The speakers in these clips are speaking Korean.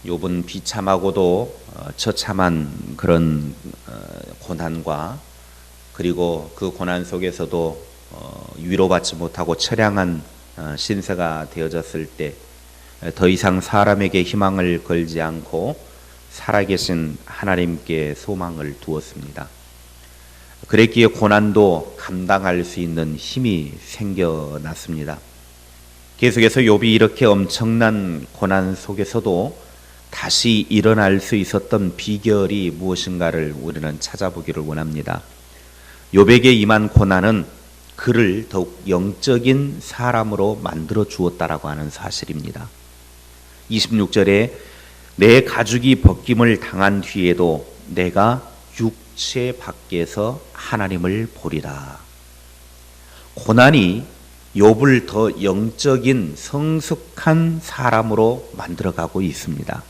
욥은 비참하고도 처참한 그런 고난과 그리고 그 고난 속에서도 위로받지 못하고 처량한 신세가 되어졌을 때 더 이상 사람에게 희망을 걸지 않고 살아계신 하나님께 소망을 두었습니다. 그랬기에 고난도 감당할 수 있는 힘이 생겨났습니다. 계속해서 욥이 이렇게 엄청난 고난 속에서도 다시 일어날 수 있었던 비결이 무엇인가를 우리는 찾아보기를 원합니다. 욥에게 임한 고난은 그를 더욱 영적인 사람으로 만들어 주었다라고 하는 사실입니다. 26절에 내 가죽이 벗김을 당한 뒤에도 내가 육체 밖에서 하나님을 보리라. 고난이 욥을 더 영적인 성숙한 사람으로 만들어가고 있습니다.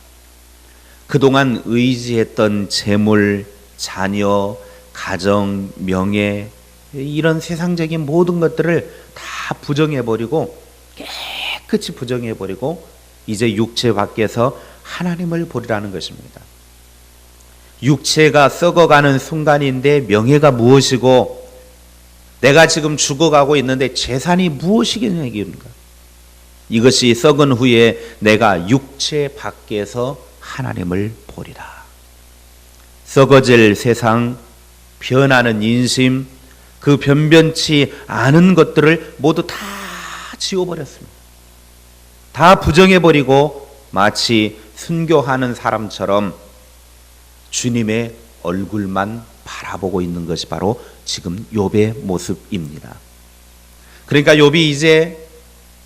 그동안 의지했던 재물, 자녀, 가정, 명예 이런 세상적인 모든 것들을 다 부정해버리고 깨끗이 부정해버리고 이제 육체 밖에서 하나님을 보리라는 것입니다. 육체가 썩어가는 순간인데 명예가 무엇이고 내가 지금 죽어가고 있는데 재산이 무엇이겠냐 이겁니다. 이것이 썩은 후에 내가 육체 밖에서 하나님을 보리라. 썩어질 세상, 변하는 인심, 그 변변치 않은 것들을 모두 다 지워버렸습니다. 다 부정해버리고 마치 순교하는 사람처럼 주님의 얼굴만 바라보고 있는 것이 바로 지금 욥의 모습입니다. 그러니까 욥이 이제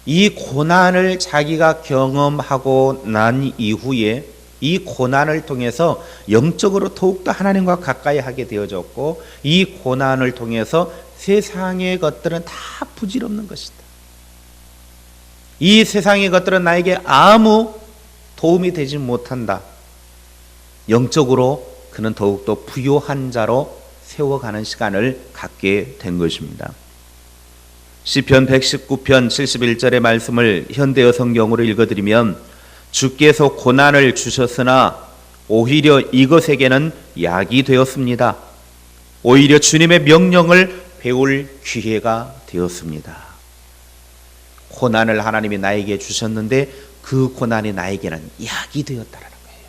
이 고난을 자기가 경험하고 난 이후에 이 고난을 통해서 영적으로 더욱더 하나님과 가까이 하게 되어졌고 이 고난을 통해서 세상의 것들은 다 부질없는 것이다. 이 세상의 것들은 나에게 아무 도움이 되지 못한다. 영적으로 그는 더욱더 부요한 자로 세워가는 시간을 갖게 된 것입니다. 시편 119편 71절의 말씀을 현대어 성경으로 읽어드리면 주께서 고난을 주셨으나 오히려 이것에게는 약이 되었습니다. 오히려 주님의 명령을 배울 기회가 되었습니다. 고난을 하나님이 나에게 주셨는데 그 고난이 나에게는 약이 되었다라는 거예요.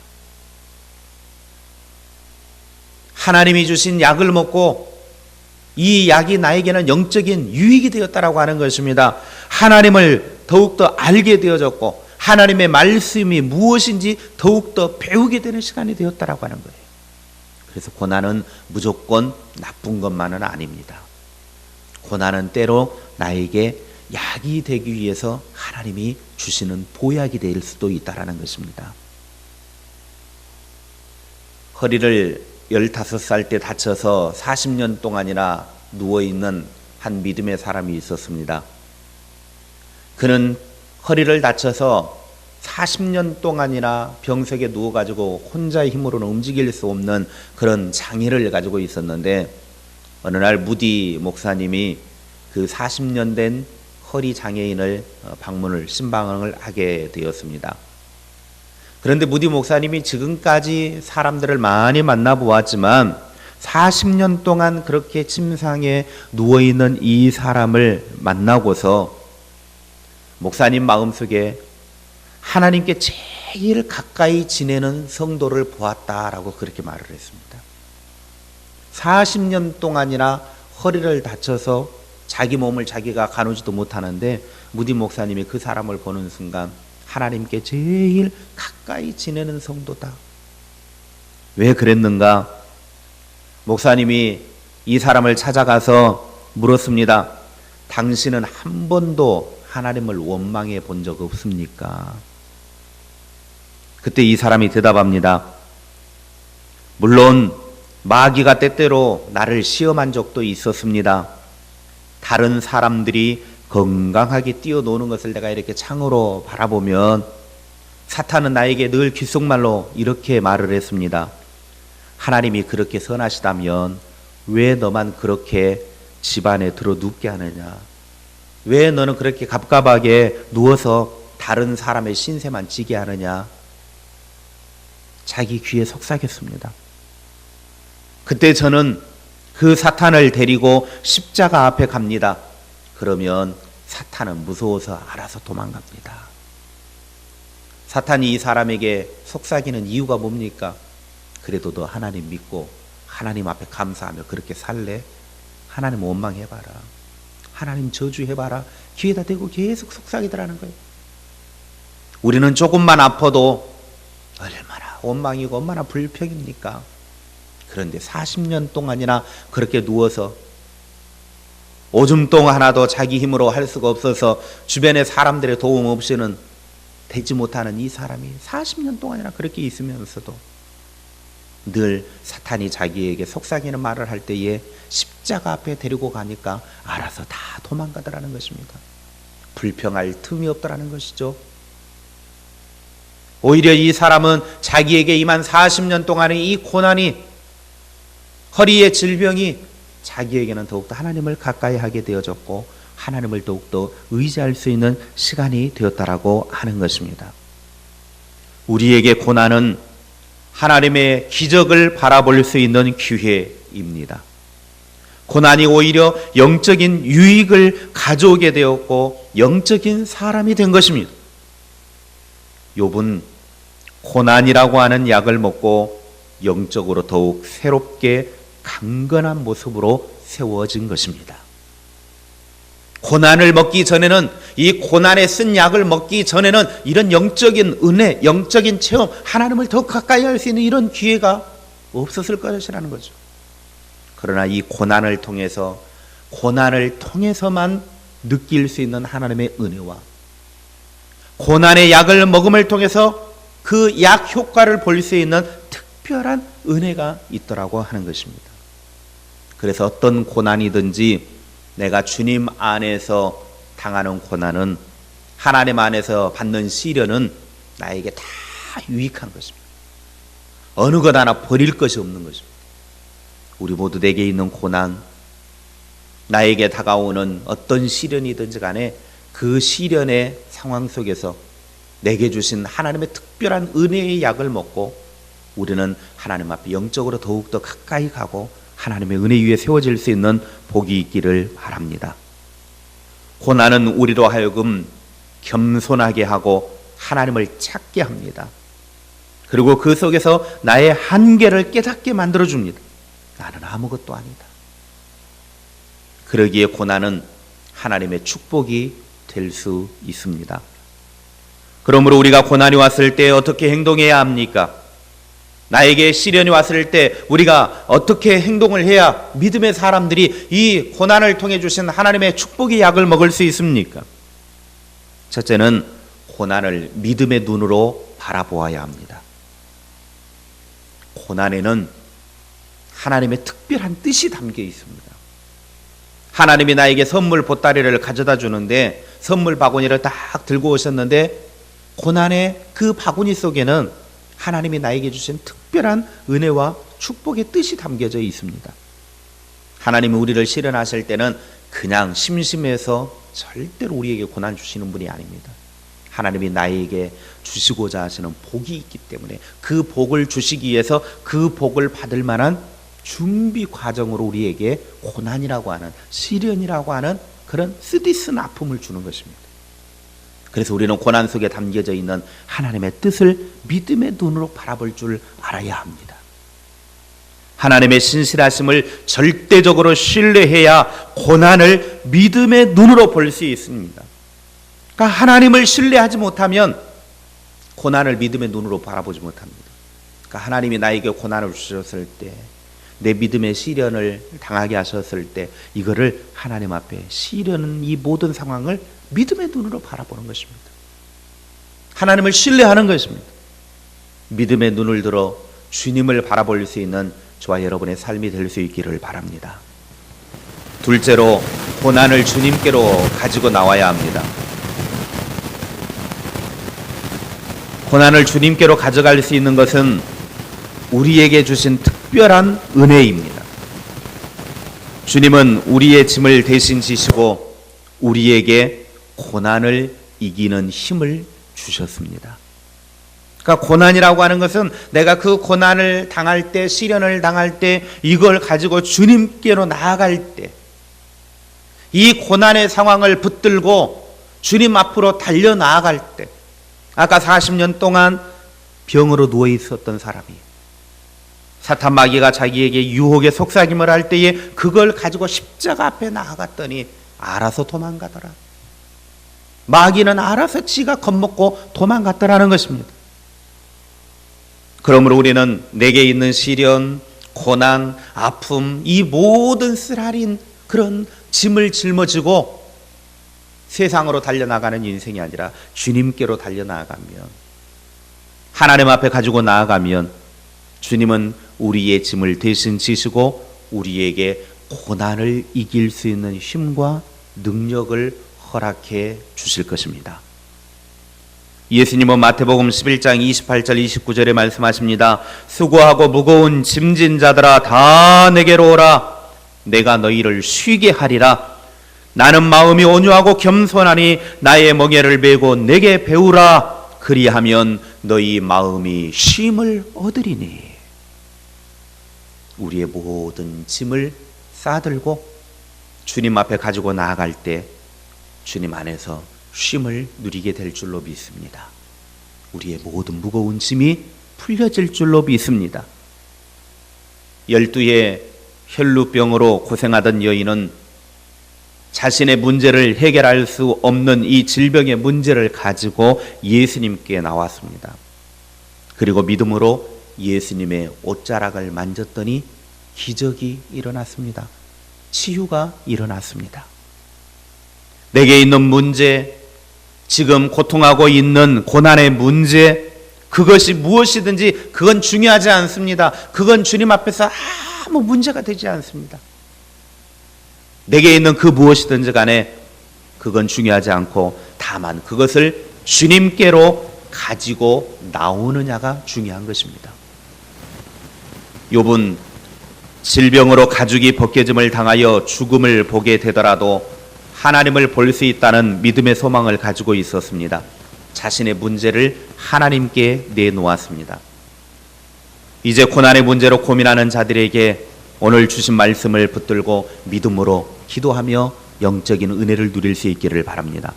하나님이 주신 약을 먹고 이 약이 나에게는 영적인 유익이 되었다라고 하는 것입니다. 하나님을 더욱더 알게 되어졌고 하나님의 말씀이 무엇인지 더욱더 배우게 되는 시간이 되었다라고 하는 거예요. 그래서 고난은 무조건 나쁜 것만은 아닙니다. 고난은 때로 나에게 약이 되기 위해서 하나님이 주시는 보약이 될 수도 있다라는 것입니다. 허리를 15살 때 다쳐서 40년 동안이나 누워있는 한 믿음의 사람이 있었습니다. 그는 허리를 다쳐서 40년 동안이나 병석에 누워가지고 혼자의 힘으로는 움직일 수 없는 그런 장애를 가지고 있었는데 어느 날 무디 목사님이 그 40년 된 허리 장애인을 신방을 하게 되었습니다. 그런데 무디 목사님이 지금까지 사람들을 많이 만나보았지만 40년 동안 그렇게 침상에 누워있는 이 사람을 만나고서 목사님 마음속에 하나님께 제일 가까이 지내는 성도를 보았다라고 그렇게 말을 했습니다. 40년 동안이나 허리를 다쳐서 자기 몸을 자기가 가누지도 못하는데 무디 목사님이 그 사람을 보는 순간 하나님께 제일 가까이 지내는 성도다. 왜 그랬는가? 목사님이 이 사람을 찾아가서 물었습니다. 당신은 한 번도 하나님을 원망해 본 적 없습니까? 그때 이 사람이 대답합니다. 물론 마귀가 때때로 나를 시험한 적도 있었습니다. 다른 사람들이 건강하게 뛰어노는 것을 내가 이렇게 창으로 바라보면 사탄은 나에게 늘 귓속말로 이렇게 말을 했습니다. 하나님이 그렇게 선하시다면 왜 너만 그렇게 집안에 들어 눕게 하느냐? 왜 너는 그렇게 갑갑하게 누워서 다른 사람의 신세만 지게 하느냐? 자기 귀에 속삭였습니다. 그때 저는 그 사탄을 데리고 십자가 앞에 갑니다. 그러면 사탄은 무서워서 알아서 도망갑니다. 사탄이 이 사람에게 속삭이는 이유가 뭡니까? 그래도 너 하나님 믿고 하나님 앞에 감사하며 그렇게 살래? 하나님 원망해봐라. 하나님 저주해봐라. 귀에다 대고 계속 속삭이더라는 거예요. 우리는 조금만 아파도 얼마나 원망이고 얼마나 불평입니까? 그런데 40년 동안이나 그렇게 누워서 오줌똥 하나도 자기 힘으로 할 수가 없어서 주변의 사람들의 도움 없이는 되지 못하는 이 사람이 40년 동안이나 그렇게 있으면서도 늘 사탄이 자기에게 속삭이는 말을 할 때에 십자가 앞에 데리고 가니까 알아서 다 도망가더라는 것입니다. 불평할 틈이 없더라는 것이죠. 오히려 이 사람은 자기에게 임한 40년 동안의 이 고난이, 허리의 질병이 자기에게는 더욱더 하나님을 가까이 하게 되어졌고 하나님을 더욱더 의지할 수 있는 시간이 되었다라고 하는 것입니다. 우리에게 고난은 하나님의 기적을 바라볼 수 있는 기회입니다. 고난이 오히려 영적인 유익을 가져오게 되었고 영적인 사람이 된 것입니다. 욥은 고난이라고 하는 약을 먹고 영적으로 더욱 새롭게 강건한 모습으로 세워진 것입니다. 고난을 먹기 전에는, 이 고난에 쓴 약을 먹기 전에는 이런 영적인 은혜, 영적인 체험, 하나님을 더 가까이 할 수 있는 이런 기회가 없었을 것이라는 거죠. 그러나 이 고난을 통해서만 느낄 수 있는 하나님의 은혜와 고난의 약을 먹음을 통해서 그 약 효과를 볼 수 있는 특별한 은혜가 있더라고 하는 것입니다. 그래서 어떤 고난이든지 내가 주님 안에서 당하는 고난은, 하나님 안에서 받는 시련은 나에게 다 유익한 것입니다. 어느 것 하나 버릴 것이 없는 것입니다. 우리 모두 내게 있는 고난, 나에게 다가오는 어떤 시련이든지 간에 그 시련의 상황 속에서 내게 주신 하나님의 특별한 은혜의 약을 먹고 우리는 하나님 앞에 영적으로 더욱더 가까이 가고 하나님의 은혜 위에 세워질 수 있는 복이 있기를 바랍니다. 고난은 우리로 하여금 겸손하게 하고 하나님을 찾게 합니다. 그리고 그 속에서 나의 한계를 깨닫게 만들어줍니다. 나는 아무것도 아니다. 그러기에 고난은 하나님의 축복이 될 수 있습니다. 그러므로 우리가 고난이 왔을 때 어떻게 행동해야 합니까? 나에게 시련이 왔을 때 우리가 어떻게 행동을 해야 믿음의 사람들이 이 고난을 통해 주신 하나님의 축복의 약을 먹을 수 있습니까? 첫째는 고난을 믿음의 눈으로 바라보아야 합니다. 고난에는 하나님의 특별한 뜻이 담겨 있습니다. 하나님이 나에게 선물 보따리를 가져다 주는데 선물 바구니를 딱 들고 오셨는데 고난의 그 바구니 속에는 하나님이 나에게 주신 특별한 은혜와 축복의 뜻이 담겨져 있습니다. 하나님이 우리를 시련하실 때는 그냥 심심해서 절대로 우리에게 고난 주시는 분이 아닙니다. 하나님이 나에게 주시고자 하시는 복이 있기 때문에 그 복을 주시기 위해서 그 복을 받을 만한 준비 과정으로 우리에게 고난이라고 하는, 시련이라고 하는 그런 쓰디쓴 아픔을 주는 것입니다. 그래서 우리는 고난 속에 담겨져 있는 하나님의 뜻을 믿음의 눈으로 바라볼 줄 알아야 합니다. 하나님의 신실하심을 절대적으로 신뢰해야 고난을 믿음의 눈으로 볼 수 있습니다. 그러니까 하나님을 신뢰하지 못하면 고난을 믿음의 눈으로 바라보지 못합니다. 그러니까 하나님이 나에게 고난을 주셨을 때, 내 믿음의 시련을 당하게 하셨을 때 이거를 하나님 앞에, 시련은 이 모든 상황을 믿음의 눈으로 바라보는 것입니다. 하나님을 신뢰하는 것입니다. 믿음의 눈을 들어 주님을 바라볼 수 있는 저와 여러분의 삶이 될 수 있기를 바랍니다. 둘째로 고난을 주님께로 가지고 나와야 합니다. 고난을 주님께로 가져갈 수 있는 것은 우리에게 주신 특별한 은혜입니다. 주님은 우리의 짐을 대신 지시고 우리에게 고난을 이기는 힘을 주셨습니다. 그러니까 고난이라고 하는 것은 내가 그 고난을 당할 때, 시련을 당할 때, 이걸 가지고 주님께로 나아갈 때, 이 고난의 상황을 붙들고 주님 앞으로 달려 나아갈 때, 아까 40년 동안 병으로 누워 있었던 사람이 사탄 마귀가 자기에게 유혹에 속삭임을 할 때에 그걸 가지고 십자가 앞에 나아갔더니 알아서 도망가더라. 마귀는 알아서 지가 겁먹고 도망갔더라는 것입니다. 그러므로 우리는 내게 있는 시련, 고난, 아픔, 이 모든 쓰라린 그런 짐을 짊어지고 세상으로 달려나가는 인생이 아니라 주님께로 달려나가면, 하나님 앞에 가지고 나아가면 주님은 우리의 짐을 대신 지시고 우리에게 고난을 이길 수 있는 힘과 능력을 허락해 주실 것입니다. 예수님은 마태복음 11장 28절 29절에 말씀하십니다. 수고하고 무거운 짐진 자들아 다 내게로 오라. 내가 너희를 쉬게 하리라. 나는 마음이 온유하고 겸손하니 나의 멍에를 메고 내게 배우라. 그리하면 너희 마음이 쉼을 얻으리니. 우리의 모든 짐을 싸들고 주님 앞에 가지고 나아갈 때 주님 안에서 쉼을 누리게 될 줄로 믿습니다. 우리의 모든 무거운 짐이 풀려질 줄로 믿습니다. 12의 혈루병으로 고생하던 여인은 자신의 문제를 해결할 수 없는 이 질병의 문제를 가지고 예수님께 나왔습니다. 그리고 믿음으로 예수님의 옷자락을 만졌더니 기적이 일어났습니다. 치유가 일어났습니다. 내게 있는 문제, 지금 고통하고 있는 고난의 문제, 그것이 무엇이든지 그건 중요하지 않습니다. 그건 주님 앞에서 아무 문제가 되지 않습니다. 내게 있는 그 무엇이든지 간에 그건 중요하지 않고 다만 그것을 주님께로 가지고 나오느냐가 중요한 것입니다. 욥은 질병으로 가죽이 벗겨짐을 당하여 죽음을 보게 되더라도 하나님을 볼 수 있다는 믿음의 소망을 가지고 있었습니다. 자신의 문제를 하나님께 내놓았습니다. 이제 고난의 문제로 고민하는 자들에게 오늘 주신 말씀을 붙들고 믿음으로 기도하며 영적인 은혜를 누릴 수 있기를 바랍니다.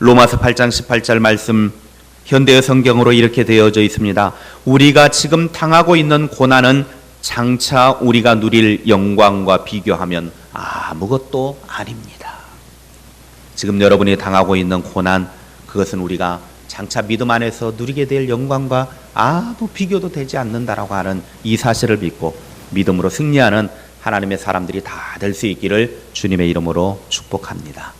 로마서 8장 18절 말씀 현대의 성경으로 이렇게 되어져 있습니다. 우리가 지금 당하고 있는 고난은 장차 우리가 누릴 영광과 비교하면 아무것도 아닙니다. 지금 여러분이 당하고 있는 고난, 그것은 우리가 장차 믿음 안에서 누리게 될 영광과 아무 비교도 되지 않는다라고 하는 이 사실을 믿고 믿음으로 승리하는 하나님의 사람들이 다 될 수 있기를 주님의 이름으로 축복합니다.